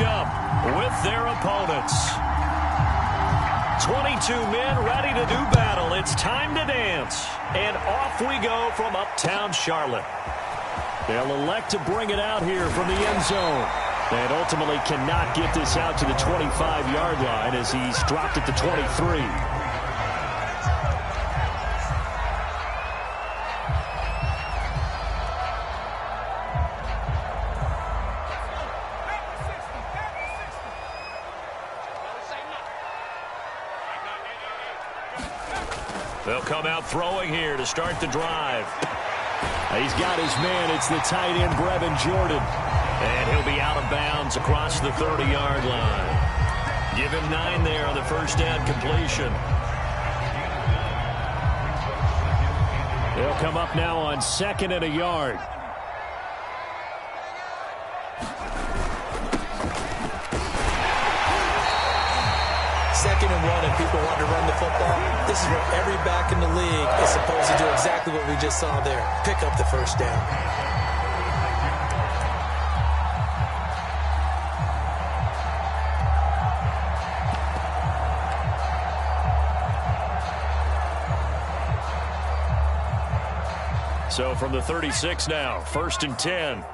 match up with their opponents. 22 men ready to do battle. It's time to dance. And off we go from uptown Charlotte. They'll elect to bring it out here from the end zone. And ultimately cannot get this out to the 25-yard line as he's dropped at the 23. They'll come out throwing here to start the drive. He's got his man. It's the tight end, Brevin Jordan. And he'll be out of bounds across the 30-yard line. Give him 9 there on the first down completion. They'll come up now on 2nd and a yard. Second and 1 and people want to run the football. This is where every back in the league is supposed to do exactly what we just saw there. Pick up the first down. So from the 36 now, 1st and 10.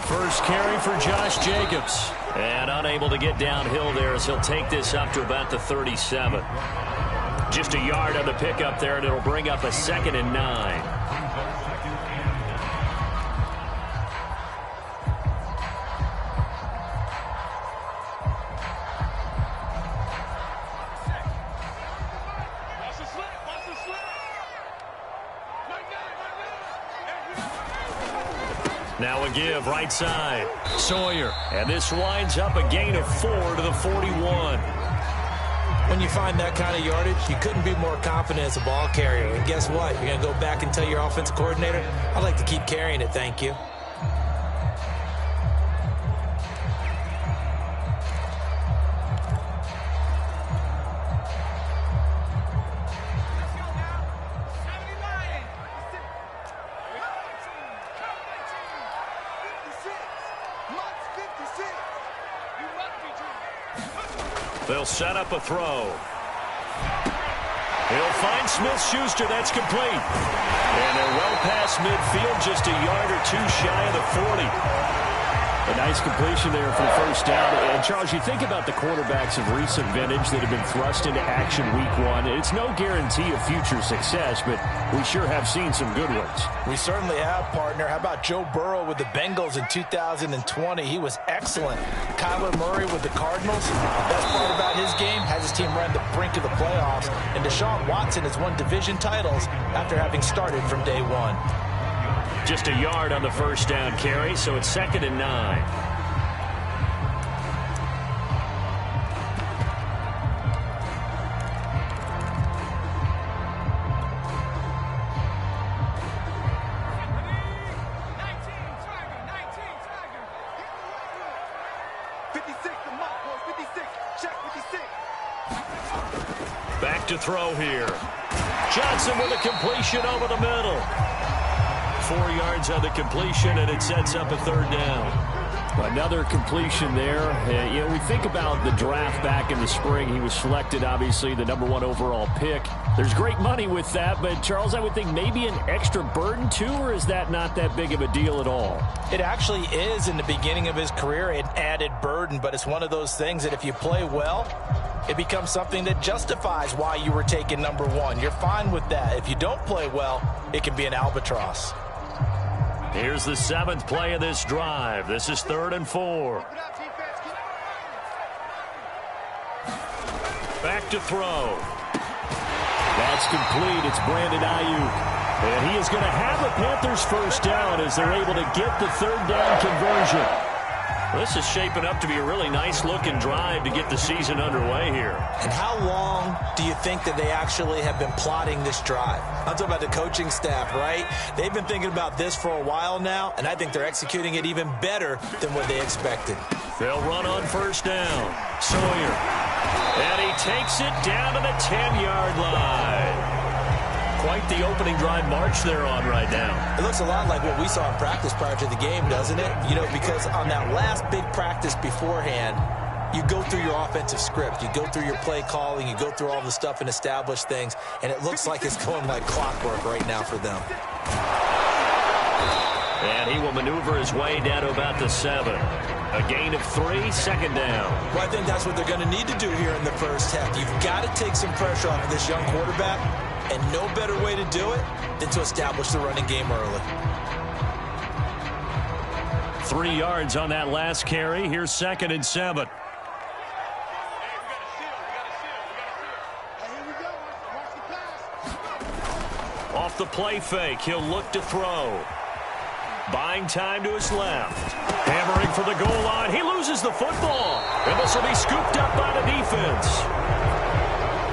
First carry for Josh Jacobs. And unable to get downhill there as he'll take this up to about the 37. Just a yard on the pickup there, and it'll bring up a 2nd and 9. Now a give right side. Sawyer. And this winds up a gain of 4 to the 41. When you find that kind of yardage, you couldn't be more confident as a ball carrier. And guess what? You're going to go back and tell your offensive coordinator, I'd like to keep carrying it, thank you. They'll set up a throw. He'll find Smith-Schuster. That's complete. And they're well past midfield, just a yard or 2 shy of the 40. A nice completion there for the first down. And, Charles, you think about the quarterbacks of recent vintage that have been thrust into action week 1. It's no guarantee of future success, but we sure have seen some good ones. We certainly have, partner. How about Joe Burrow with the Bengals in 2020? He was excellent. Kyler Murray with the Cardinals. The best part about his game has his team run the brink of the playoffs. And Deshaun Watson has won division titles after having started from day 1. Just a yard on the first down carry, so it's 2nd and 9. Back to throw here. Johnson with a completion over the middle. 4 yards on the completion, and it sets up a 3rd down. Another completion there. You know, we think about the draft back in the spring. He was selected, obviously, the #1 overall pick. There's great money with that, but, Charles, I would think maybe an extra burden, too, or is that not that big of a deal at all? It actually is in the beginning of his career, an added burden, but it's one of those things that if you play well, it becomes something that justifies why you were taken #1. You're fine with that. If you don't play well, it can be an albatross. Here's the 7th play of this drive. This is 3rd and 4. Back to throw. That's complete. It's Brandon Ayuk. And he is going to have a Panthers first down as they're able to get the 3rd down conversion. This is shaping up to be a really nice-looking drive to get the season underway here. And how long do you think that they actually have been plotting this drive? I'm talking about the coaching staff, right? They've been thinking about this for a while now, and I think they're executing it even better than what they expected. They'll run on first down. Sawyer. And he takes it down to the 10-yard line. quite the opening drive march they're on right now. It looks a lot like what we saw in practice prior to the game, doesn't it? You know, because on that last big practice beforehand, you go through your offensive script. You go through your play calling. You go through all the stuff and establish things. And it looks like it's going like clockwork right now for them. And he will maneuver his way down to about the 7. A gain of 3, second down. Well, I think that's what they're going to need to do here in the first half. You've got to take some pressure off of this young quarterback. And no better way to do it than to establish the running game early. 3 yards on that last carry. Here's 2nd and 7. Off the play fake, he'll look to throw. Buying time to his left. Hammering for the goal line. He loses the football. And this will be scooped up by the defense.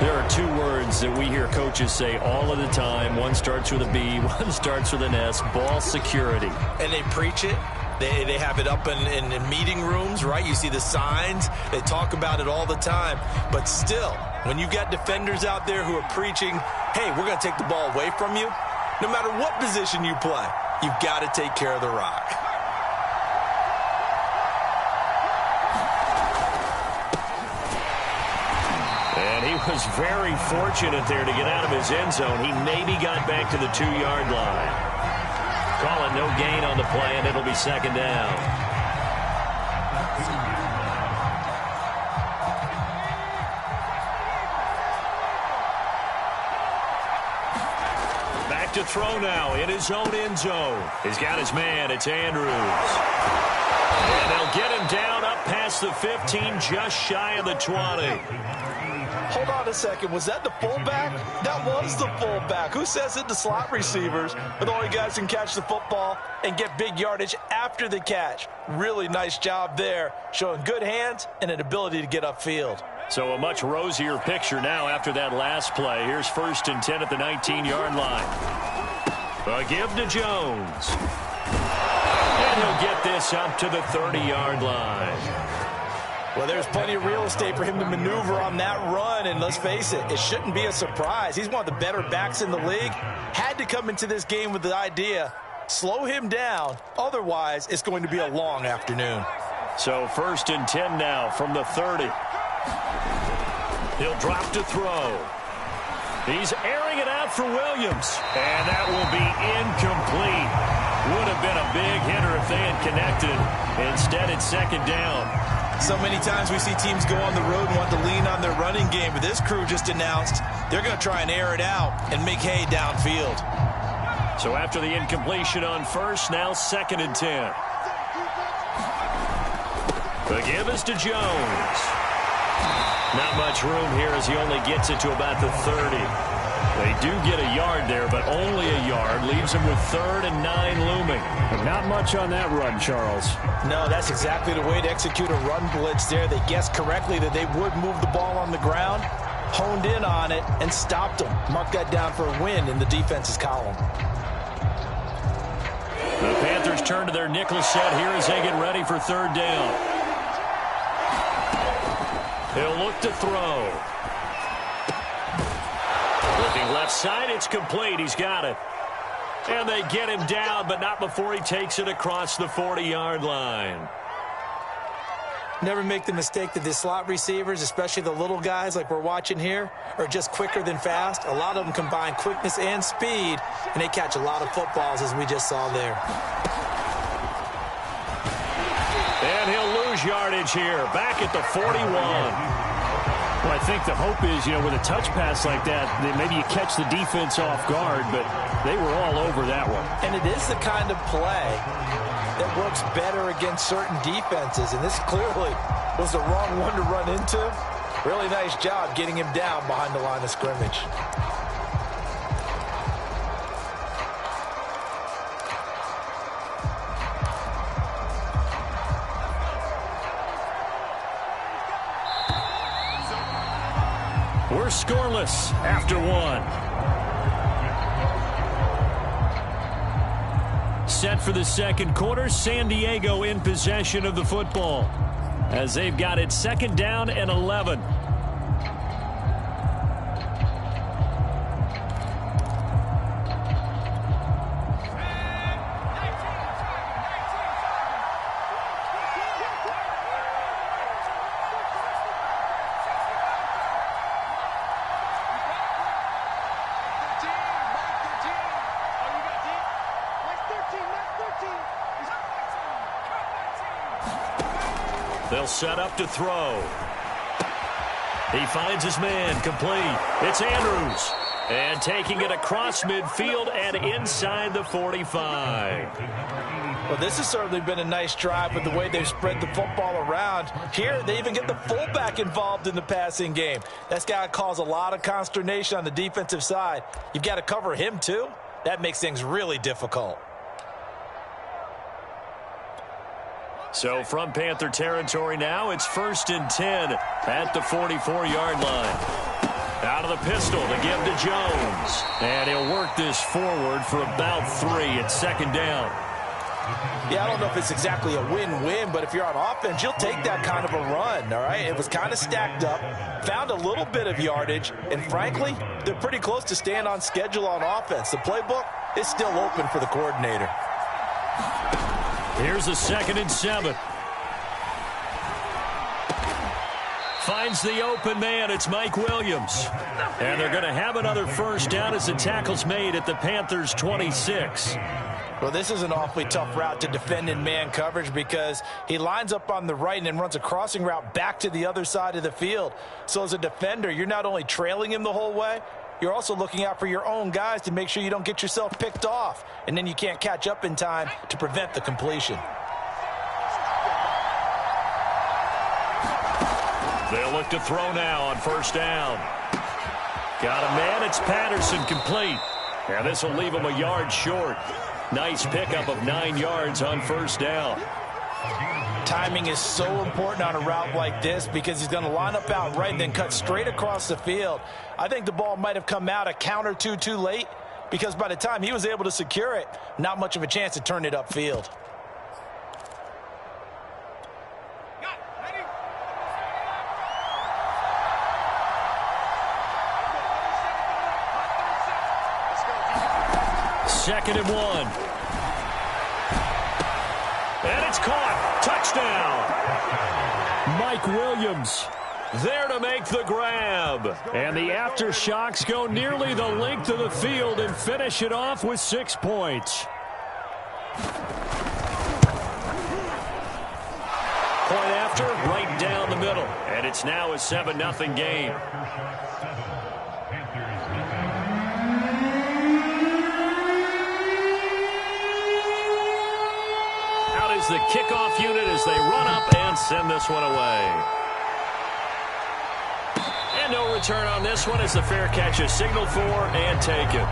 There are 2 words that we hear coaches say all of the time. One starts with a B, one starts with an S. Ball security. And they preach it. They have it up in meeting rooms, right? You see the signs. They talk about it all the time. But still, when you've got defenders out there who are preaching, hey, we're going to take the ball away from you, no matter what position you play, you've got to take care of the rock. And he was very fortunate there to get out of his end zone. He maybe got back to the 2-yard line. Call it no gain on the play, and it'll be 2nd down. Back to throw now in his own end zone. He's got his man. It's Andrews. And they'll get him down up past the 15, just shy of the 20. Hold on a second. Was that the fullback? That was the fullback. Who says it? The slot receivers are the only guys who can catch the football and get big yardage after the catch. Really nice job there, showing good hands and an ability to get upfield. So a much rosier picture now after that last play. Here's 1st and 10 at the 19-yard line. A give to Jones. And he'll get this up to the 30-yard line. Well, there's plenty of real estate for him to maneuver on that run, and let's face it, it shouldn't be a surprise. He's one of the better backs in the league. Had to come into this game with the idea, slow him down, otherwise it's going to be a long afternoon. So 1st and 10 now from the 30. He'll drop to throw. He's airing it out for Williams, and that will be incomplete. Would have been a big hitter if they had connected. Instead, it's 2nd down. So many times we see teams go on the road and want to lean on their running game, but this crew just announced they're going to try and air it out and make hay downfield. So after the incompletion on 1st, now 2nd and 10. The give is to Jones. Not much room here as he only gets it to about the 30. They do get a yard there, but only a yard. Leaves him with 3rd and 9 looming. But not much on that run, Charles. No, that's exactly the way to execute a run blitz there. They guessed correctly that they would move the ball on the ground, honed in on it, and stopped them. Mark that down for a win in the defense's column. The Panthers turn to their nickel set here as they get ready for 3rd down. He'll look to throw. Looking left side, it's complete. He's got it. And they get him down, but not before he takes it across the 40-yard line. Never make the mistake that the slot receivers, especially the little guys like we're watching here, are just quicker than fast. A lot of them combine quickness and speed, and they catch a lot of footballs, as we just saw there. And he'll lose yardage here, back at the 41. Well, I think the hope is, with a touch pass like that maybe you catch the defense off guard, but they were all over that one. And it is the kind of play that works better against certain defenses, and this clearly was the wrong one to run into. Really nice job getting him down behind the line of scrimmage. We're scoreless after 1. Set for the 2nd quarter, San Diego in possession of the football as they've got it 2nd down and 11. They'll set up to throw. He finds his man, complete. It's Andrews. And taking it across midfield and inside the 45. Well, this has certainly been a nice drive with the way they've spread the football around. Here, they even get the fullback involved in the passing game. That's got to cause a lot of consternation on the defensive side. You've got to cover him, too. That makes things really difficult. So from Panther territory now, it's 1st and 10 at the 44-yard line. Out of the pistol to give to Jones. And he'll work this forward for about 3 at 2nd down. Yeah, I don't know if it's exactly a win-win, but if you're on offense, you'll take that kind of a run, all right? It was kind of stacked up, found a little bit of yardage, and frankly, they're pretty close to staying on schedule on offense. The playbook is still open for the coordinator. Here's a 2nd and 7. Finds the open man. It's Mike Williams. And they're going to have another 1st down as the tackle's made at the Panthers' 26. Well, this is an awfully tough route to defend in man coverage because he lines up on the right and then runs a crossing route back to the other side of the field. So as a defender, you're not only trailing him the whole way, you're also looking out for your own guys to make sure you don't get yourself picked off. And then you can't catch up in time to prevent the completion. They'll look to throw now on 1st down. Got a man. It's Patterson, complete. And this will leave him a yard short. Nice pickup of 9 yards on 1st down. Timing is so important on a route like this because he's going to line up out right and then cut straight across the field. I think the ball might have come out a count or two too late because by the time he was able to secure it, not much of a chance to turn it upfield. Second and 1. And it's caught. Touchdown. Mike Williams there to make the grab. And the aftershocks go nearly the length of the field and finish it off with 6 points. Point after, right down the middle. And it's now a 7-0 game. The kickoff unit as they run up and send this one away. And no return on this one as the fair catch is signaled for and taken.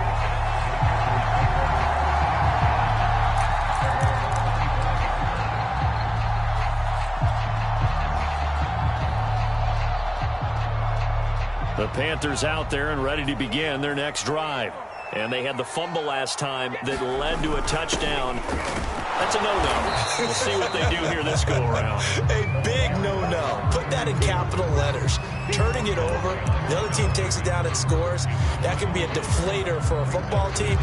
The Panthers out there and ready to begin their next drive. And they had the fumble last time that led to a touchdown. That's a no-no. We'll see what they do here this go-around. A big no-no. Put that in capital letters. Turning it over, the other team takes it down and scores. That can be a deflator for a football team.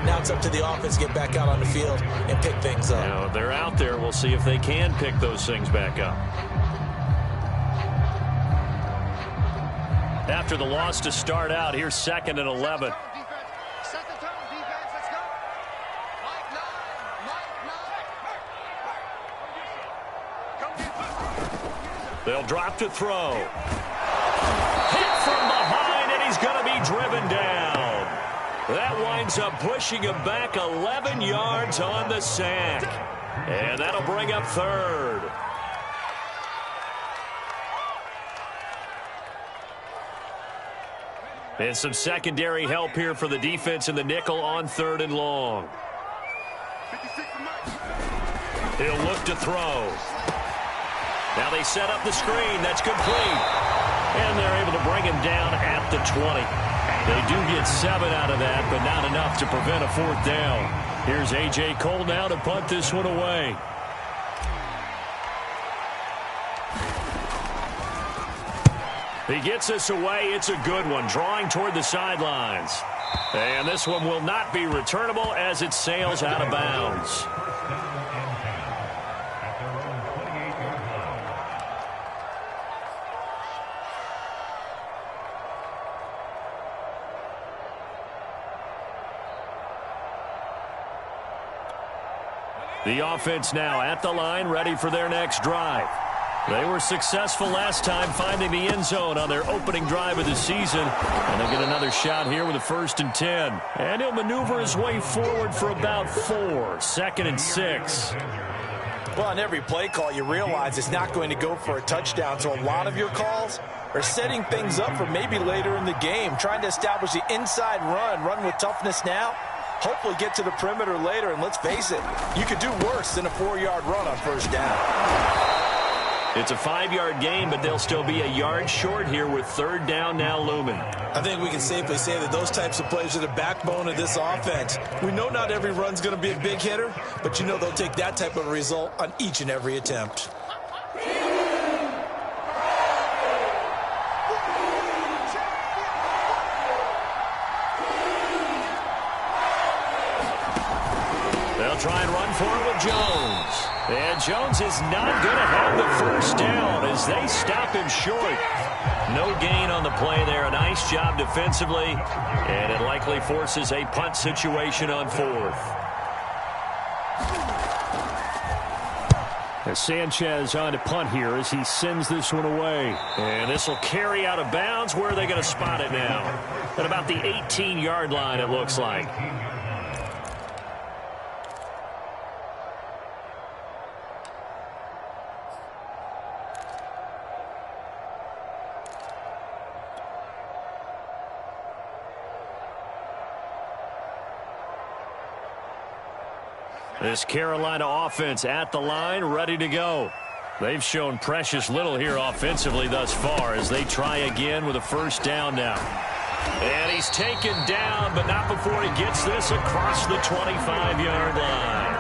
Now it's up to the offense to get back out on the field and pick things up. Now, they're out there. We'll see if they can pick those things back up. After the loss to start out, here's 2nd and 11. They'll drop to throw. Hit from behind, and he's going to be driven down. That winds up pushing him back 11 yards on the sack. And that'll bring up 3rd. And some secondary help here for the defense in the nickel on 3rd and long. He'll look to throw. Now they set up the screen. That's complete. And they're able to bring him down at the 20. They do get 7 out of that, but not enough to prevent a 4th down. Here's A.J. Cole now to punt this one away. He gets this away. It's a good one, drawing toward the sidelines. And this one will not be returnable as it sails out of bounds. The offense now at the line, ready for their next drive. They were successful last time finding the end zone on their opening drive of the season. And they'll get another shot here with a 1st and 10. And he'll maneuver his way forward for about 4. 2nd and 6. Well, on every play call, you realize it's not going to go for a touchdown. So a lot of your calls are setting things up for maybe later in the game, trying to establish the inside run with toughness now. Hopefully get to the perimeter later. And let's face it, you could do worse than a 4-yard run on 1st down. It's a 5-yard gain, but they'll still be a yard short here with 3rd down now looming. I think we can safely say that those types of plays are the backbone of this offense. We know not every run's going to be a big hitter, but you know they'll take that type of result on each and every attempt. They'll try and run for it with Jones. And Jones is not going to have the 1st down as they stop him short. No gain on the play there. A nice job defensively. And it likely forces a punt situation on 4th. As Sanchez on to punt here as he sends this one away. And this will carry out of bounds. Where are they going to spot it now? At about the 18-yard line, it looks like. This Carolina offense at the line, ready to go. They've shown precious little here offensively thus far as they try again with a 1st down now. And he's taken down, but not before he gets this across the 25-yard line.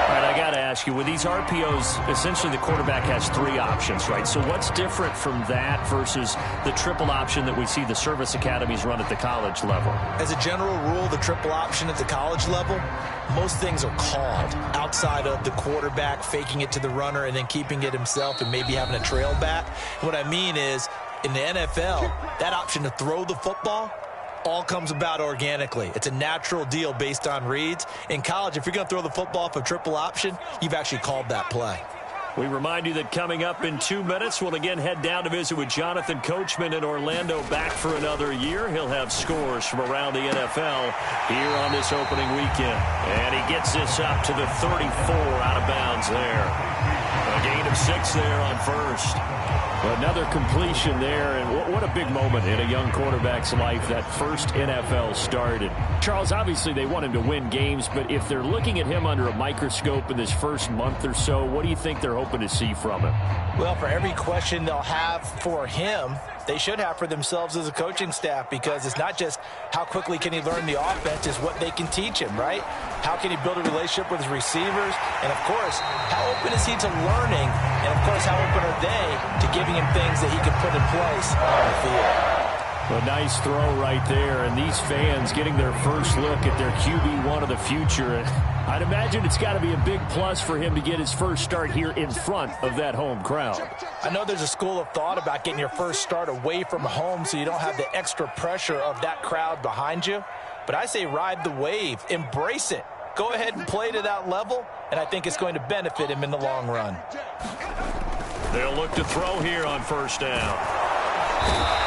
All right, I got to ask you, with these RPOs, essentially the quarterback has 3 options, right? So what's different from that versus the triple option that we see the service academies run at the college level? As a general rule, the triple option at the college level, most things are called outside of the quarterback faking it to the runner and then keeping it himself and maybe having a trail back. What I mean is, in the NFL, that option to throw the football all comes about organically. It's a natural deal based on reads. In college, if you're going to throw the football off a triple option, you've actually called that play. We remind you that coming up in 2 minutes, we'll again head down to visit with Jonathan Coachman in Orlando, back for another year. He'll have scores from around the NFL here on this opening weekend. And he gets this up to the 34 out of bounds there. A gain of 6 there on 1st. Another completion there, and what a big moment in a young quarterback's life, that first NFL start. And Charles, obviously they want him to win games, but if they're looking at him under a microscope in this first month or so, what do you think they're hoping to see from him? Well, for every question they'll have for him, they should have for themselves as a coaching staff, because it's not just how quickly can he learn the offense, it's what they can teach him, right? How can he build a relationship with his receivers? And, of course, how open is he to learning? And, of course, how open are they to giving him things that he can put in place on the field? A nice throw right there, and these fans getting their first look at their QB1 of the future. I'd imagine it's got to be a big plus for him to get his first start here in front of that home crowd. I know there's a school of thought about getting your first start away from home so you don't have the extra pressure of that crowd behind you. But I say ride the wave, embrace it. Go ahead and play to that level, and I think it's going to benefit him in the long run. They'll look to throw here on 1st down.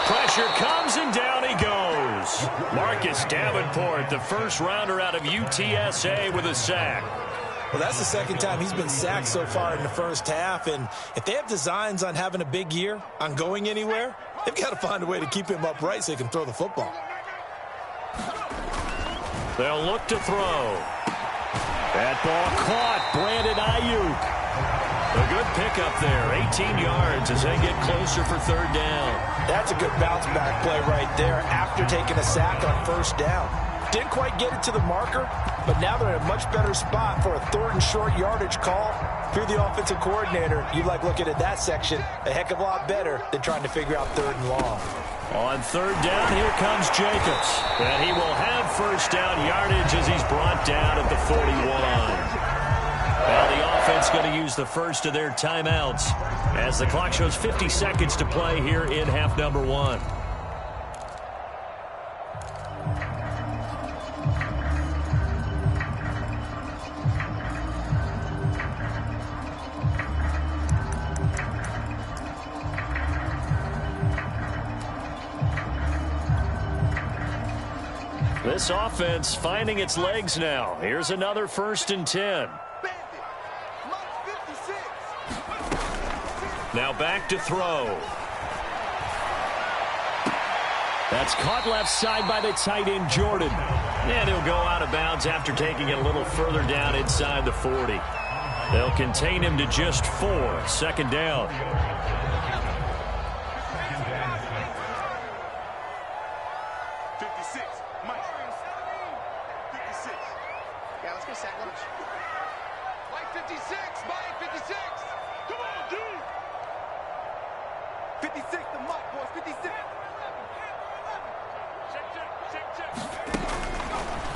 Pressure comes, and down he goes. Marcus Davenport, the first rounder out of UTSA, with a sack. Well, that's the 2nd time he's been sacked so far in the first half, and if they have designs on having a big year, on going anywhere, they've got to find a way to keep him upright so he can throw the football. They'll look to throw. That ball caught. Brandon Ayuk. A good pickup there. 18 yards as they get closer for 3rd down. That's a good bounce back play right there after taking a sack on 1st down. Didn't quite get it to the marker, but now they're in a much better spot for a 3rd and short yardage call. If you're the offensive coordinator, you like looking at that section a heck of a lot better than trying to figure out 3rd and long. On 3rd down, here comes Jacobs. And he will have 1st down yardage as he's brought down at the 41. Well, the offense going to use the first of their timeouts as the clock shows 50 seconds to play here in half number 1. This offense finding its legs now. Here's another 1st and 10. Now back to throw. That's caught left side by the tight end, Jordan. And he'll go out of bounds after taking it a little further down inside the 40. They'll contain him to just 4. 2nd down.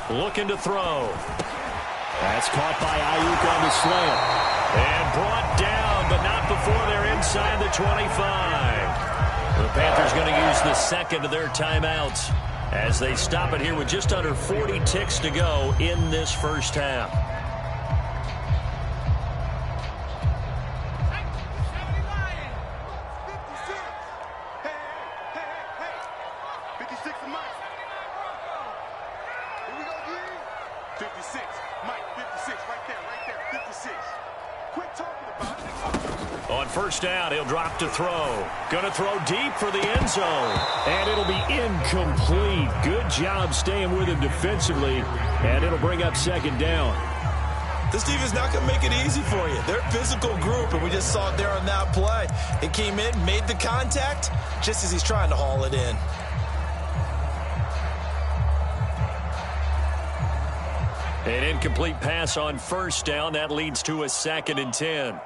Looking to throw. That's caught by Ayuk on the slant. And brought down, but not before they're inside the 25. The Panthers going to use the 2nd of their timeouts as they stop it here with just under 40 ticks to go in this 1st half. On 1st down, he'll drop to throw. Going to throw deep for the end zone. And it'll be incomplete. Good job staying with him defensively. And it'll bring up 2nd down. This defense not going to make it easy for you. They're a physical group, and we just saw it there on that play. It came in, made the contact, just as he's trying to haul it in. An incomplete pass on 1st down. That leads to a 2nd and 10.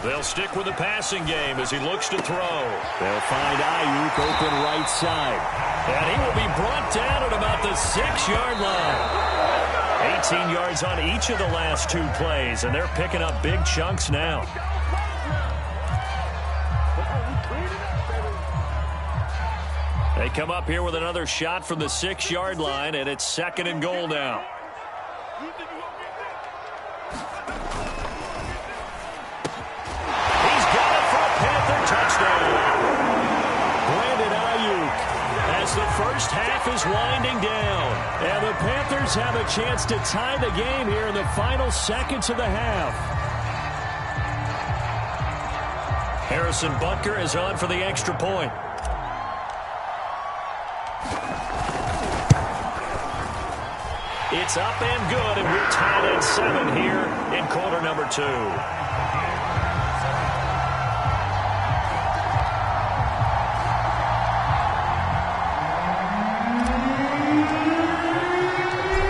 They'll stick with the passing game as he looks to throw. They'll find Ayuk open right side. And he will be brought down at about the 6-yard line. 18 yards on each of the last 2 plays, and they're picking up big chunks now. They come up here with another shot from the 6-yard line, and it's 2nd and goal now. He's got it for a Panther touchdown. Brandon Ayuk. As the 1st half is winding down. And the Panthers have a chance to tie the game here in the final seconds of the half. Harrison Butker is on for the extra point. It's up and good, and we're tied at 7 here in quarter number 2.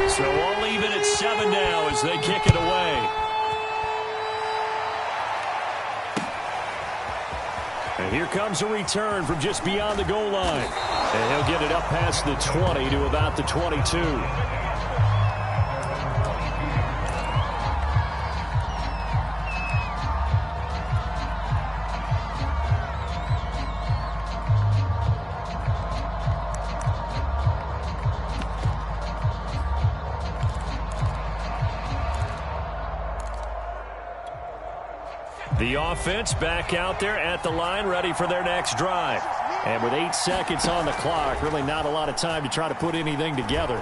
So all even at 7 now as they kick it away. And here comes a return from just beyond the goal line. And he'll get it up past the 20 to about the 22. The offense back out there at the line, ready for their next drive. And with 8 seconds on the clock, really not a lot of time to try to put anything together.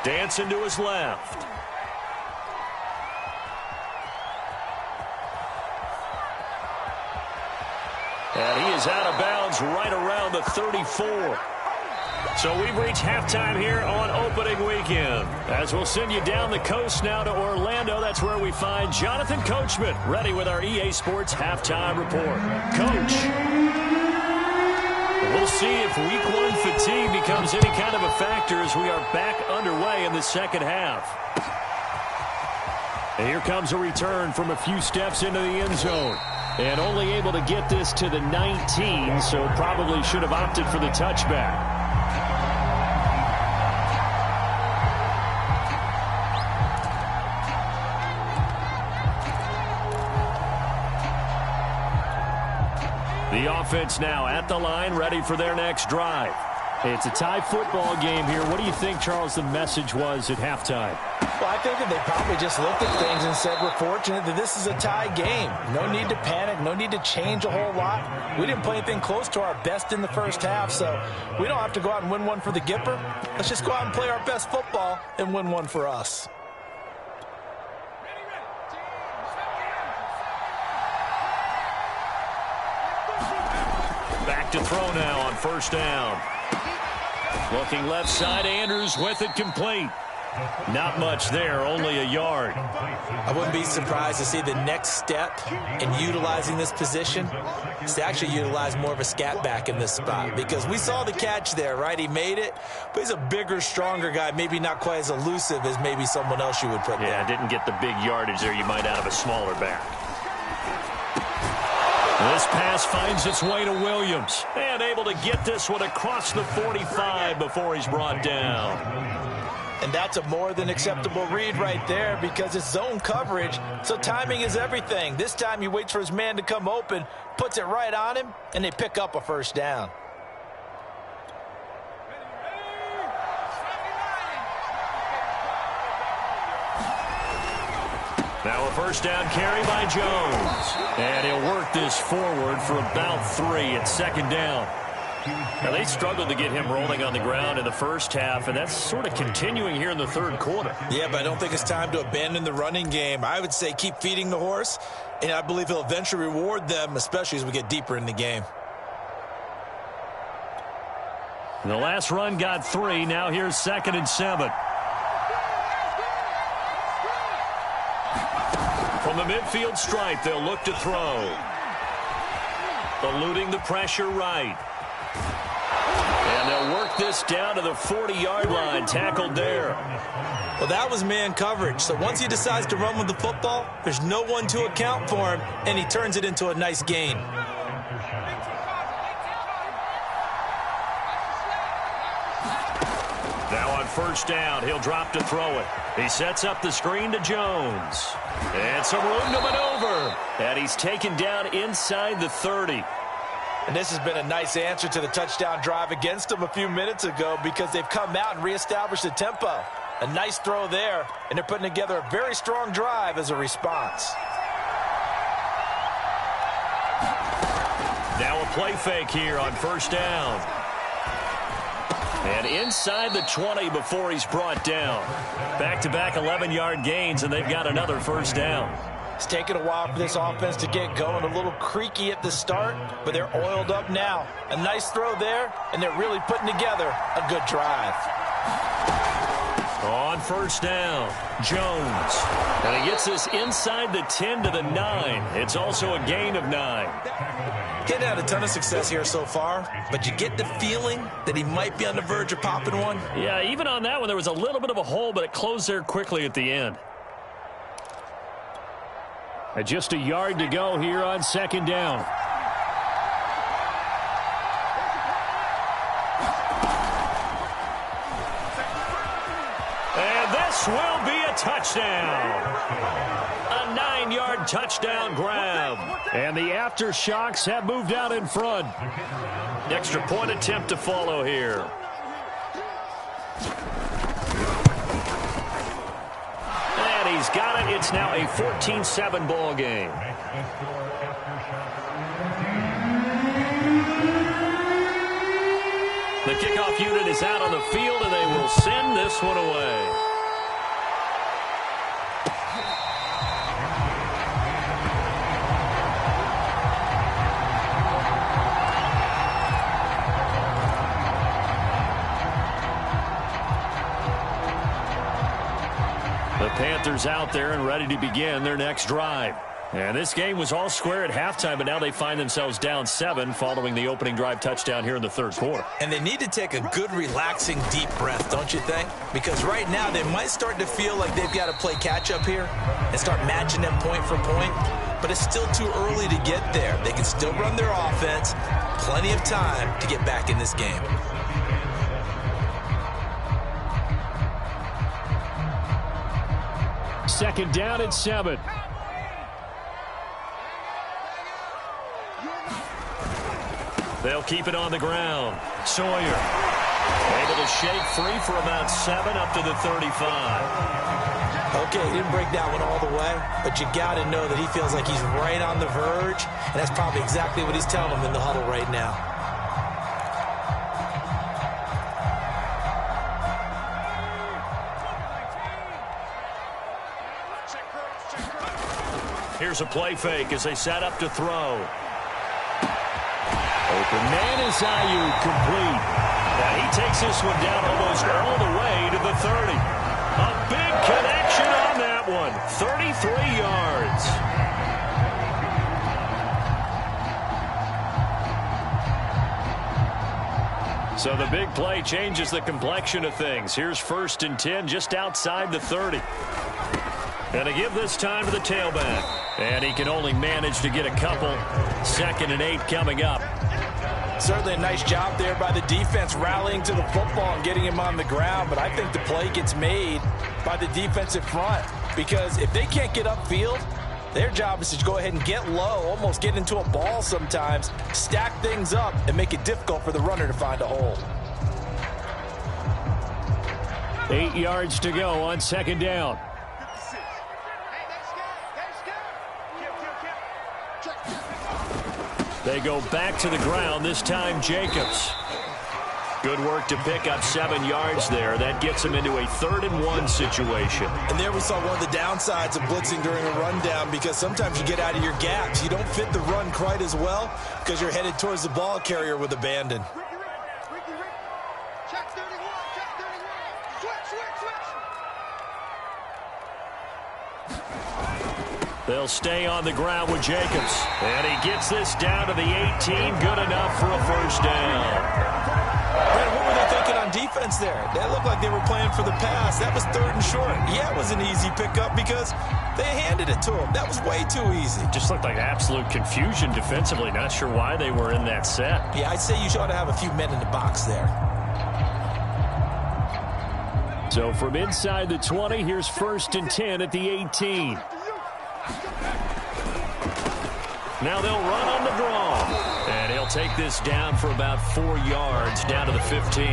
Dancing to his left. And he is out of bounds right around the 34. So we've reached halftime here on opening weekend. As we'll send you down the coast now to Orlando, that's where we find Jonathan Coachman, ready with our EA Sports halftime report. Coach, we'll see if week 1 fatigue becomes any kind of a factor as we are back underway in the 2nd half. And here comes a return from a few steps into the end zone. And only able to get this to the 19, so probably should have opted for the touchback. The offense now at the line, ready for their next drive. It's a tie football game here. What do you think, Charles, the message was at halftime? Well, I think that they probably just looked at things and said, we're fortunate that this is a tie game. No need to panic. No need to change a whole lot. We didn't play anything close to our best in the first half, so we don't have to go out and win one for the Gipper. Let's just go out and play our best football and win one for us. Back to throw now on first down. Looking left side, Andrews with it complete. Not much there, only a yard. I wouldn't be surprised to see the next step in utilizing this position is to actually utilize more of a scat back in this spot, because we saw the catch there, right? He made it, but he's a bigger, stronger guy, maybe not quite as elusive as maybe someone else you would put there. Yeah, didn't get the big yardage there you might out of a smaller back. This pass finds its way to Williams, and able to get this one across the 45 before he's brought down. And that's a more than acceptable read right there, because it's zone coverage, so timing is everything. This time he waits for his man to come open, puts it right on him, and they pick up a first down. Now a first down carry by Jones. And he'll work this forward for about 3 at second down. Now they struggled to get him rolling on the ground in the first half, and that's sort of continuing here in the third quarter. Yeah, but I don't think it's time to abandon the running game. I would say keep feeding the horse, and I believe he'll eventually reward them, especially as we get deeper in the game. And the last run got 3. Now here's 2nd and 7. From the midfield stripe, they'll look to throw. Eluding the pressure right. And they'll work this down to the 40-yard line, tackled there. Well, that was man coverage. So once he decides to run with the football, there's no one to account for him, and he turns it into a nice gain. Now on first down, he'll drop to throw it. He sets up the screen to Jones. And some room to maneuver. And he's taken down inside the 30. And this has been a nice answer to the touchdown drive against them a few minutes ago, because they've come out and reestablished the tempo. A nice throw there, and they're putting together a very strong drive as a response. Now a play fake here on first down. And inside the 20 before he's brought down. Back-to-back 11-yard gains, and they've got another first down. It's taken a while for this offense to get going. A little creaky at the start, but they're oiled up now. A nice throw there, and they're really putting together a good drive. On first down, Jones. And he gets this inside the 10 to the 9. It's also a gain of 9. Getting had a ton of success here so far, but you get the feeling that he might be on the verge of popping one. Yeah, even on that one, there was a little bit of a hole, but it closed there quickly at the end. And just a yard to go here on second down. And this will be a touchdown. A 9-yard touchdown grab. And the aftershocks have moved out in front. Extra point attempt to follow here. And he's got it. It's now a 14-7 ball game. The kickoff unit is out on the field, and they will send this one away. The Panthers out there and ready to begin their next drive. And this game was all square at halftime, but now they find themselves down 7 following the opening drive touchdown here in the third quarter. And they need to take a good, relaxing, deep breath, don't you think? Because right now they might start to feel like they've got to play catch-up here and start matching them point for point. But it's still too early to get there. They can still run their offense. Plenty of time to get back in this game. Second down and 7. They'll keep it on the ground. Sawyer. shake free for about 7 up to the 35. Okay, he didn't break that one all the way, but you got to know that he feels like he's right on the verge, and that's probably exactly what he's telling him in the huddle right now. Here's a play fake as they set up to throw. Open man is Ayuk, complete. Now he takes this one down almost all the way to the 30. A big connection on that one. 33 yards. So the big play changes the complexion of things. Here's 1st and 10 just outside the 30. And to give this time to the tailback. And he can only manage to get a couple. 2nd and 8 coming up. Certainly a nice job there by the defense rallying to the football and getting him on the ground. But I think the play gets made by the defensive front. Because if they can't get upfield, their job is to go ahead and get low, almost get into a ball sometimes, stack things up, and make it difficult for the runner to find a hole. 8 yards to go on 2nd down. They go back to the ground, this time Jacobs. Good work to pick up 7 yards there. That gets him into a 3rd and 1 situation. And there we saw one of the downsides of blitzing during a rundown, because sometimes you get out of your gaps. You don't fit the run quite as well because you're headed towards the ball carrier with abandon. Check 31, check 31. Switch. They'll stay on the ground with Jacobs. And he gets this down to the 18. Good enough for a 1st down. Brad, what were they thinking on defense there? That looked like they were playing for the pass. That was 3rd and short. Yeah, it was an easy pickup because they handed it to him. That was way too easy. Just looked like absolute confusion defensively. Not sure why they were in that set. Yeah, I'd say you ought to have a few men in the box there. So from inside the 20, here's 1st and 10 at the 18. Now they'll run on the draw. And he'll take this down for about 4 yards down to the 15.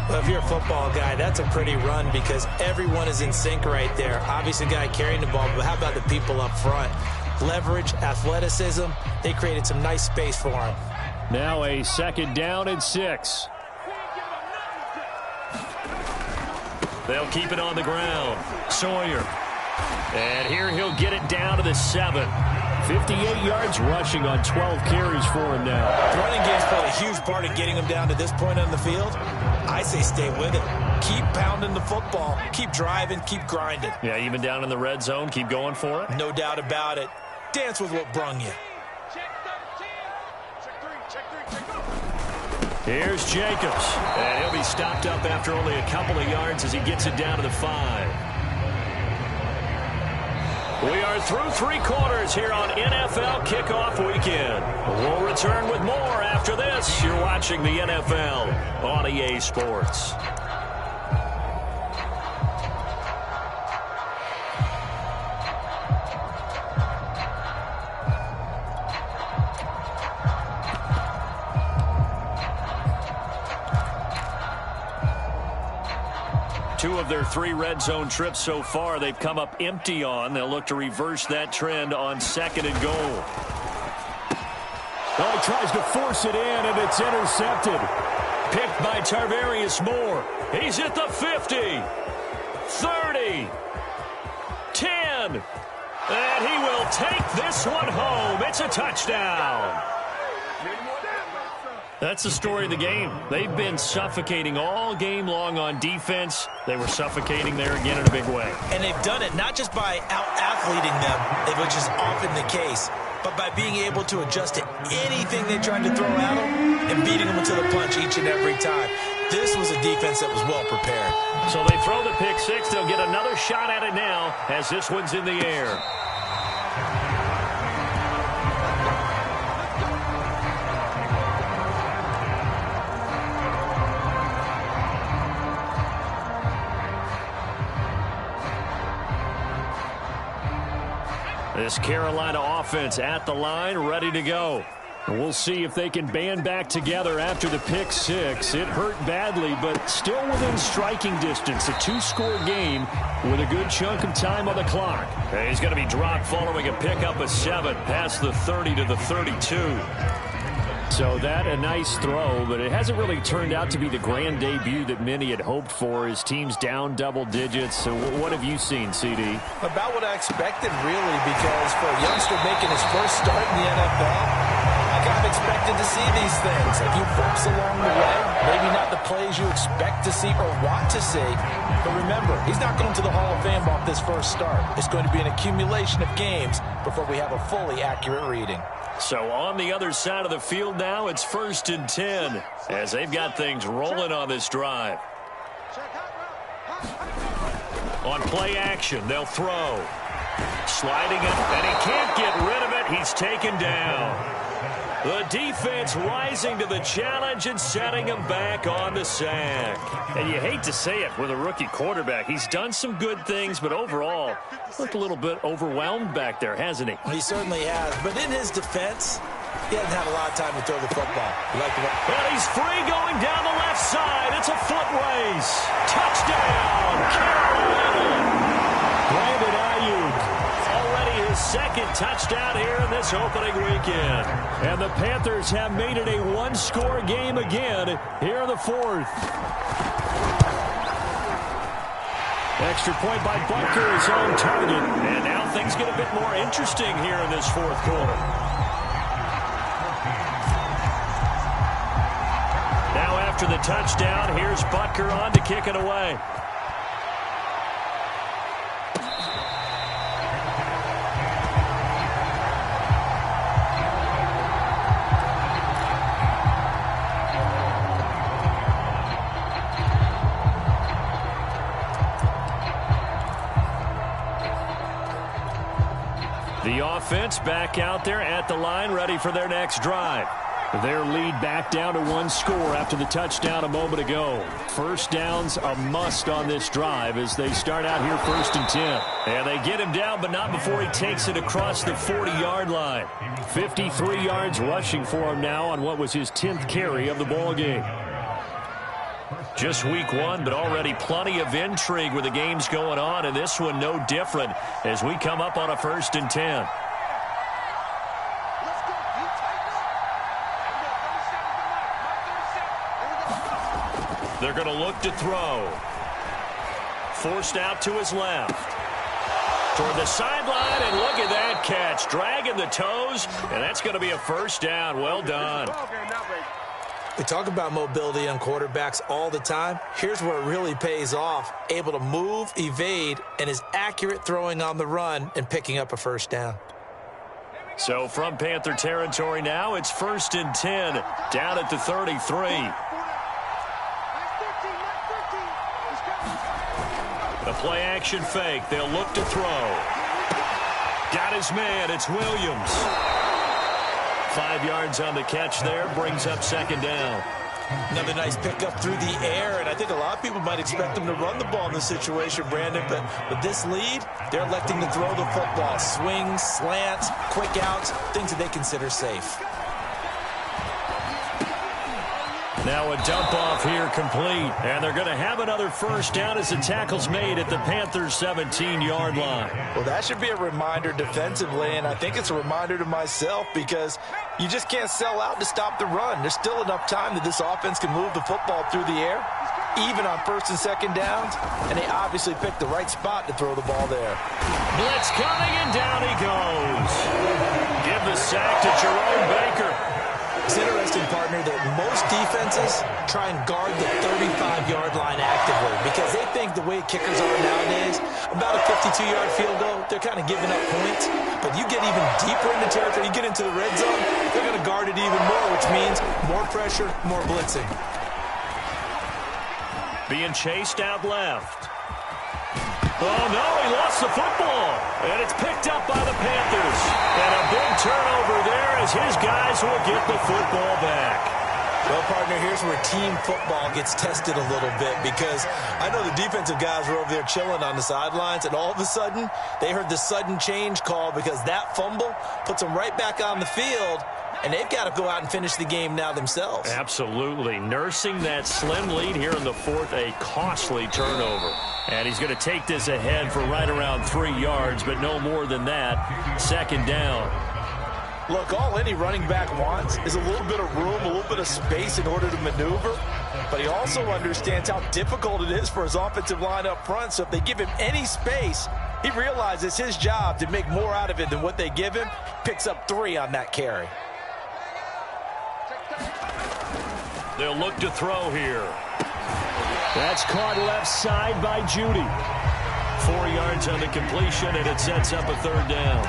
Well, if you're a football guy, that's a pretty run because everyone is in sync right there. Obviously, the guy carrying the ball, but how about the people up front? Leverage, athleticism, they created some nice space for him. Now a 2nd down and 6. They'll keep it on the ground. Sawyer. And here he'll get it down to the 7. 58 yards rushing on 12 carries for him now. The running game's played a huge part of getting him down to this point on the field. I say stay with it. Keep pounding the football. Keep driving. Keep grinding. Yeah, even down in the red zone, keep going for it. No doubt about it. Dance with what brung you. Here's Jacobs. And he'll be stopped up after only a couple of yards as he gets it down to the 5. We are through 3 quarters here on NFL Kickoff Weekend. We'll return with more after this. You're watching the NFL on EA Sports. Two of their 3 red zone trips so far, they've come up empty on. They'll look to reverse that trend on 2nd and goal. Oh, he tries to force it in, and it's intercepted. Picked by Tarvarius Moore. He's at the 50, 30, 10. And he will take this one home. It's a touchdown. That's the story of the game. They've been suffocating all game long on defense. They were suffocating there again in a big way. And they've done it not just by out-athleting them, which is often the case, but by being able to adjust to anything they tried to throw at them and beating them to the punch each and every time. This was a defense that was well prepared. So they throw the pick 6. They'll get another shot at it now as this one's in the air. This Carolina offense at the line, ready to go. We'll see if they can band back together after the pick six. It hurt badly, but still within striking distance. A two-score game with a good chunk of time on the clock. He's going to be dropped following a pickup of 7 past the 30 to the 32. So that a nice throw, but it hasn't really turned out to be the grand debut that many had hoped for. His team's down double digits. So what have you seen, CD? About what I expected, really, because for a youngster making his first start in the NFL, I kind of expected to see these things. A few bumps along the way, maybe not the plays you expect to see or want to see. But remember, he's not going to the Hall of Fame off this first start. It's going to be an accumulation of games before we have a fully accurate reading. So on the other side of the field now, it's 1st and 10 as they've got things rolling on this drive. On play action, they'll throw. Sliding it, and he can't get rid of it. He's taken down. The defense rising to the challenge and setting him back on the sack. And you hate to say it with a rookie quarterback. He's done some good things, but overall, looked a little bit overwhelmed back there, hasn't he? He certainly has. But in his defense, he hasn't had a lot of time to throw the football. And he's free going down the left side. It's a foot race. Touchdown, Carolina. Brandon Ayuk. Already his second touchdown here in this opening weekend. And the Panthers have made it a one-score game again here in the fourth. Extra point by Butker is on target. And now things get a bit more interesting here in this fourth quarter. Now after the touchdown, here's Butker on to kick it away. The offense back out there at the line, ready for their next drive. Their lead back down to one score after the touchdown a moment ago. First down's a must on this drive as they start out here 1st and 10. And they get him down, but not before he takes it across the 40-yard line. 53 yards rushing for him now on what was his 10th carry of the ball game. Just week 1, but already plenty of intrigue with the games going on, and this one no different as we come up on a 1st and 10. They're going to look to throw. Forced out to his left. Toward the sideline, and look at that catch. Dragging the toes, and that's going to be a first down. Well done. We talk about mobility on quarterbacks all the time. Here's where it really pays off. Able to move, evade, and is accurate throwing on the run and picking up a first down. So from Panther territory now, it's 1st and 10, down at the 33. The play action fake. They'll look to throw. Got his man. It's Williams. 5 yards on the catch there, brings up 2nd down. Another nice pickup through the air, and I think a lot of people might expect them to run the ball in this situation, Brandon, but with this lead, they're electing to throw the football. Swings, slants, quick outs, things that they consider safe. Now a dump off here complete, and they're going to have another first down as the tackle's made at the Panthers' 17-yard line. Well, that should be a reminder defensively, and I think it's a reminder to myself because you just can't sell out to stop the run. There's still enough time that this offense can move the football through the air, even on 1st and 2nd downs, and they obviously picked the right spot to throw the ball there. Blitz coming, and down he goes. Give the sack to Jerome Baker. It's interesting, partner, that most defenses try and guard the 35-yard line actively because they think the way kickers are nowadays, about a 52-yard field goal, they're kind of giving up points. But you get even deeper into territory, you get into the red zone, they're going to guard it even more, which means more pressure, more blitzing. Being chased out left. Oh, no, he lost the football. And it's picked up by the Panthers. And a big turnover there as his guys will get the football back. Well, partner, here's where team football gets tested a little bit because I know the defensive guys were over there chilling on the sidelines, and all of a sudden, they heard the sudden change call because that fumble puts them right back on the field, and they've got to go out and finish the game now themselves. Absolutely. Nursing that slim lead here in the fourth, a costly turnover. And he's going to take this ahead for right around 3 yards, but no more than that. Second down. Look, all any running back wants is a little bit of room, a little bit of space in order to maneuver. But he also understands how difficult it is for his offensive line up front. So if they give him any space, he realizes it's his job to make more out of it than what they give him. Picks up 3 on that carry. They'll look to throw here. That's caught left side by Judy. 4 yards on the completion, and it sets up a third down.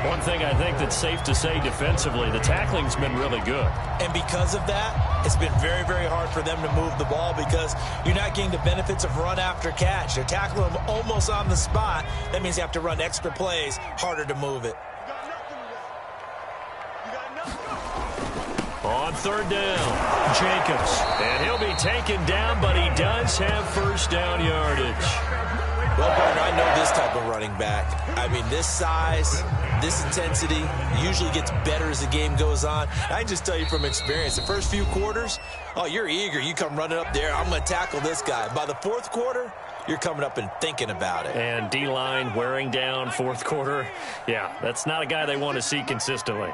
One thing I think that's safe to say defensively, the tackling's been really good. And because of that, it's been very, very hard for them to move the ball because you're not getting the benefits of run after catch. They're tackling them almost on the spot. That means they have to run extra plays, harder to move it. On third down, Jacobs. And he'll be taken down, but he does have first down yardage. Well, partner, I know this type of running back. I mean, this size, this intensity usually gets better as the game goes on. I can just tell you from experience, the first few quarters, oh, you're eager. You come running up there, I'm going to tackle this guy. By the fourth quarter, you're coming up and thinking about it. And D-line wearing down fourth quarter. Yeah, that's not a guy they want to see consistently.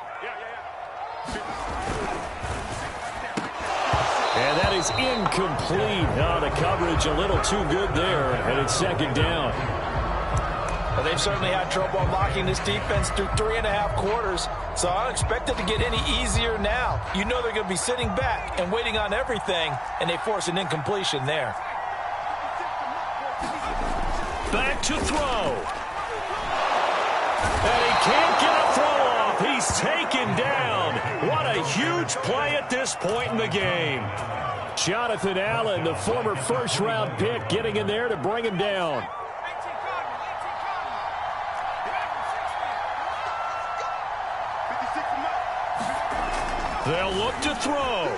And that is incomplete. Oh, the coverage a little too good there, and it's second down. Well, they've certainly had trouble unlocking this defense through 3.5 quarters, so I don't expect it to get any easier now. You know they're going to be sitting back and waiting on everything, and they force an incompletion there. Back to throw. And he can't get a throw off. He's taken down. What a huge play at this point in the game. Jonathan Allen, the former first-round pick, getting in there to bring him down. They'll look to throw.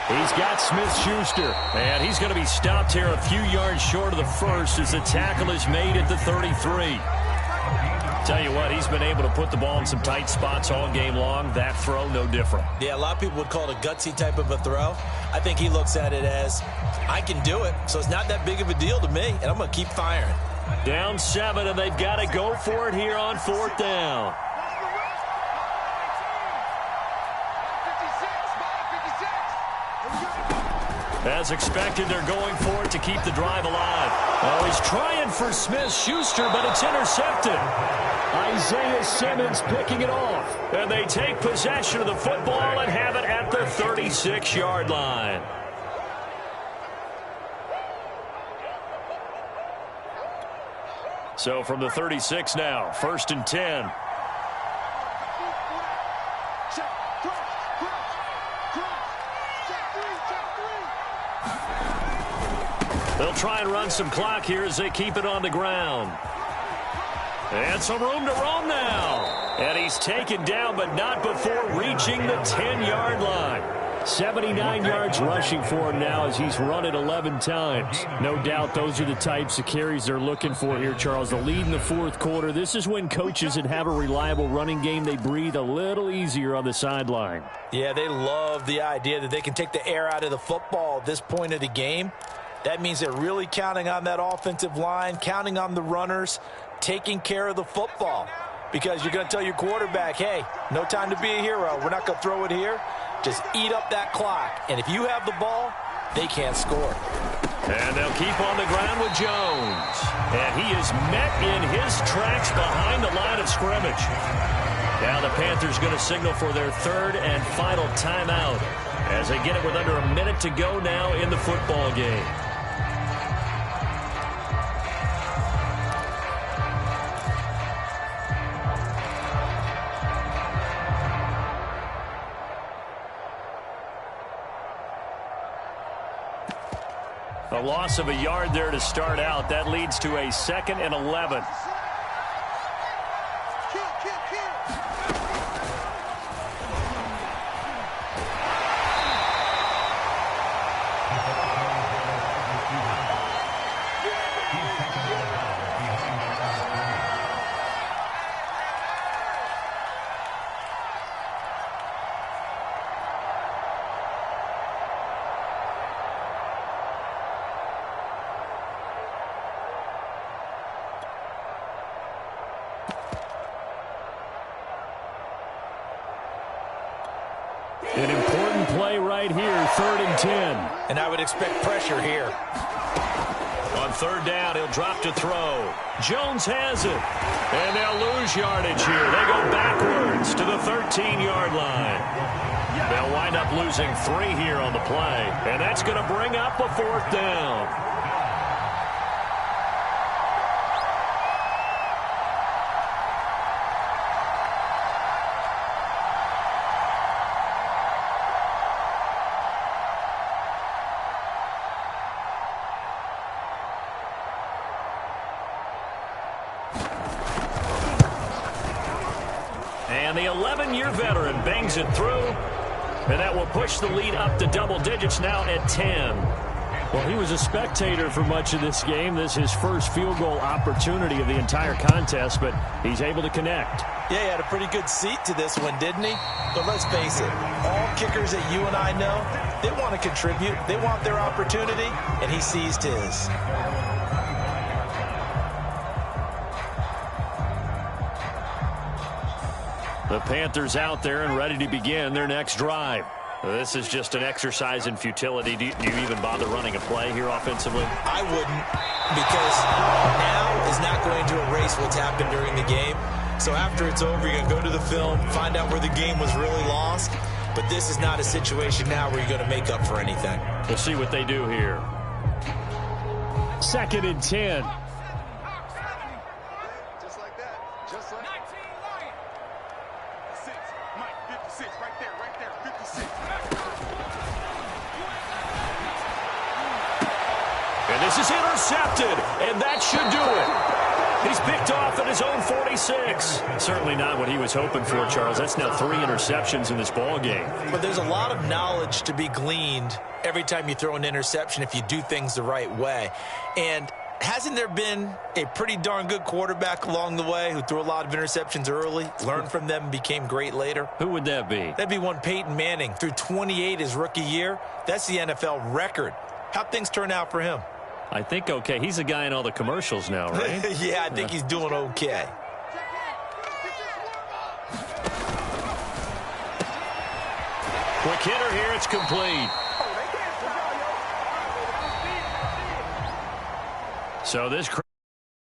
He's got Smith-Schuster. And he's going to be stopped here a few yards short of the first as the tackle is made at the 33. Tell you what, he's been able to put the ball in some tight spots all game long. That throw, no different. Yeah, a lot of people would call it a gutsy type of a throw. I think he looks at it as, I can do it, so it's not that big of a deal to me, and I'm going to keep firing. Down 7, and they've got to go for it here on fourth down. As expected, they're going for it to keep the drive alive. Oh, he's trying for Smith-Schuster, but it's intercepted. Isaiah Simmons picking it off. And they take possession of the football and have it at the 36-yard line. So from the 36 now, 1st and 10. They'll try and run some clock here as they keep it on the ground. And some room to roam now. And he's taken down, but not before reaching the 10-yard line. 79 yards rushing for him now as he's run it 11 times. No doubt those are the types of carries they're looking for here, Charles. The lead in the fourth quarter. This is when coaches that have a reliable running game, they breathe a little easier on the sideline. Yeah, they love the idea that they can take the air out of the football at this point of the game. That means they're really counting on that offensive line, counting on the runners, taking care of the football. Because you're going to tell your quarterback, hey, no time to be a hero. We're not going to throw it here. Just eat up that clock. And if you have the ball, they can't score. And they'll keep on the ground with Jones. And he is met in his tracks behind the line of scrimmage. Now the Panthers going to signal for their third and final timeout as they get it with under a minute to go now in the football game. A loss of a yard there to start out. That leads to a 2nd and 11. An important play right here, 3rd and 10. And I would expect pressure here. On 3rd down, he'll drop to throw. Jones has it. And they'll lose yardage here. They go backwards to the 13-yard line. They'll wind up losing 3 here on the play. And that's going to bring up a 4th down. And the 11-year veteran bangs it through. And that will push the lead up to double digits now at 10. Well, he was a spectator for much of this game. This is his first field goal opportunity of the entire contest, but he's able to connect. Yeah, he had a pretty good seat to this one, didn't he? But let's face it, all kickers that you and I know, they want to contribute. They want their opportunity, and he seized his. The Panthers out there and ready to begin their next drive. This is just an exercise in futility. Do you even bother running a play here offensively? I wouldn't, because now is not going to erase what's happened during the game. So after it's over, you're going to go to the film, find out where the game was really lost. But this is not a situation now where you're going to make up for anything. We'll see what they do here. 2nd and 10. Just like that. Just like that. 6. Mike, 56. Right there. 56. And this is intercepted, and that should do it. He's picked off at his own 46. Certainly not what he was hoping for, Charles. That's now 3 interceptions in this ball game. But there's a lot of knowledge to be gleaned every time you throw an interception if you do things the right way. And hasn't there been a pretty darn good quarterback along the way who threw a lot of interceptions early, learned from them, and became great later? Who would that be? That'd be one Peyton Manning. Threw 28 his rookie year. That's the NFL record. How'd things turn out for him? I think okay. He's a guy in all the commercials now, right? Yeah, I think he's doing okay. Quick hitter here. It's complete. So this